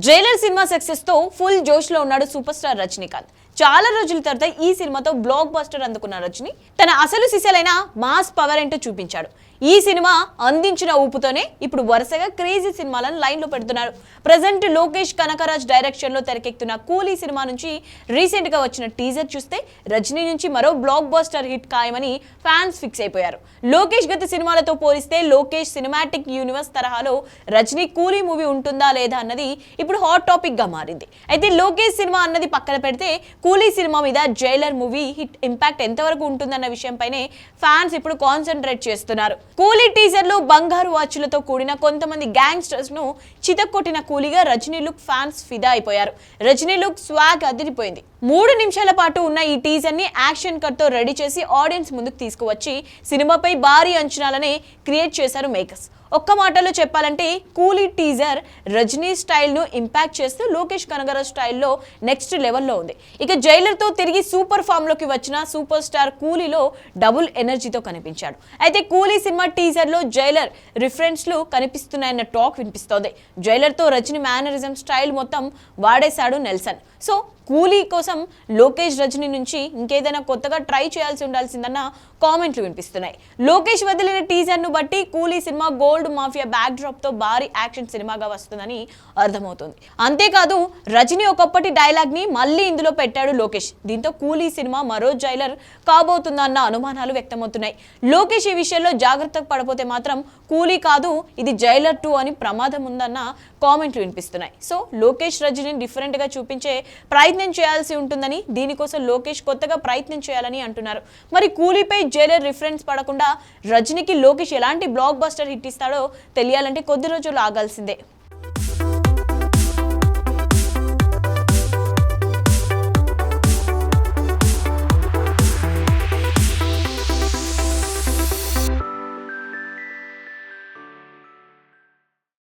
Jailer cinema success తో full జోష్ లో ఉన్నాడు సూపర్ స్టార్ రజనీకాంత్. చాలా రోజుల తర్వాత ఈ సినిమాతో బ్లాక్ బస్టర్ అందుకున్న రజనీ తన అసలు సిసలైన మాస్ పవర్ ఏంటో చూపించాడు. ఈ సినిమా అందించిన ఊపుతోనే ఇప్పుడు వరుసగా క్రేజీ సినిమాలను లైన్ లో పెడుతున్నారు. ప్రెజెంట్ లోకేష్ కనకరాజ్ డైరెక్షన్ లో తెరకెక్కుతున్న కూలీ సినిమా నుంచి రీసెంట్ గా వచ్చిన టీజర్ చూస్తే రజనీ నుంచి మరో బ్లాక్ బస్టర్ హిట్ ఖాయమని ఫ్యాన్స్ ఫిక్స్ అయిపోయారు. లోకేష్ గత సినిమాలతో పోలిస్తే లోకేష్ సినిమాటిక్ యూనివర్స్ తరహాలో రజనీ కూలీ మూవీ ఉంటుందా లేదా అన్నది ఇప్పుడు హాట్ టాపిక్ గా మారింది. అయితే లోకేష్ సినిమా అన్నది పక్కన పెడితే కూలీ సినిమా మీద జైలర్ మూవీ హిట్ ఇంపాక్ట్ ఎంతవరకు ఉంటుందన్న విషయంపైనే ఫ్యాన్స్ ఇప్పుడు కాన్సన్ట్రేట్ చేస్తున్నారు. కూలీ టీజర్ లో బంగారు వాచ్లతో కూడిన కొంతమంది గ్యాంగ్స్టర్స్ ను చితక్కొట్టిన కూలీగా రజనీ లుక్ ఫ్యాన్స్ ఫిదా అయిపోయారు. రజనీ లుక్ స్వాగ్ అదిరిపోయింది. 3 నిమిషాల పాటు ఉన్న ఈ టీజర్ ని యాక్షన్ కట్ తో రెడీ చేసి ఆడియన్స్ ముందుకు తీసుకువచ్చి సినిమాపై భారీ అంచనాలనే క్రియేట్ చేశారు మేకర్స్. ఒక్క మాటలో చెప్పాలంటే కూలీ టీజర్ రజనీ స్టైల్ ను ఇంపాక్ట్ చేస్తూ లోకేష్ కనగరాజ్ స్టైల్లో నెక్స్ట్ లెవెల్లో ఉంది. ఇక జైలర్ తో తిరిగి సూపర్ ఫామ్ లోకి వచ్చిన సూపర్ స్టార్ కూలీలో డబుల్ ఎనర్జీతో కనిపించాడు. అయితే కూలీ సినిమా టీజర్ లో జైలర్ రిఫరెన్స్ లు కనిపిస్తున్నాయన్న టాక్ వినిపిస్తోంది. జైలర్ తో రజనీ మేనరిజం స్టైల్ మొత్తం వాడేశాడు నెల్సన్. సో కూలీ కోసం లోకేష్ రజనీ నుంచి ఇంకేదైనా కొత్తగా ట్రై చేయాల్సి ఉండాల్సిందన్న కామెంట్లు వినిపిస్తున్నాయి. లోకేష్ వదిలిన టీజర్ ను బట్టి కూలీ cinema gold mafia back drop తో భారీ యాక్షన్ సినిమాగా వస్తుందని అర్థమవుతుంది. అంతేకాదు రజనీ ఒకప్పటి డైలాగ్ ని మళ్ళీ ఇందులో పెట్టాడు లోకేష్. దీంతో కూలీ సినిమా మరో జైలర్ కాబోతుందన్న అనుమానాలు వ్యక్తమవుతున్నాయి. లోకేష్ ఈ విషయంలో జాగ్రత్త పడపోతే మాత్రం కూలీ కాదు ఇది జైలర్ 2 అని ప్రమాదం ఉందన్న కామెంట్లు వినిపిస్తున్నాయి. సో లోకేష్ రజనీ డిఫరెంట్ గా చూపించే ప్రయత్నం చేయాల్సి ఉంటుందని, దీనికోసం లోకేష్ కొత్తగా ప్రయత్నం చేయాలని అంటున్నారు. మరి కూలీపై జైలర్ రిఫరెన్స్ పడకుండా రజనీకి లోకేష్ ఎలాంటి బ్లాక్ బస్టర్ హిట్ ఇస్తాడో తెలియాలంటే కొద్ది రోజులు ఆగాల్సిందే.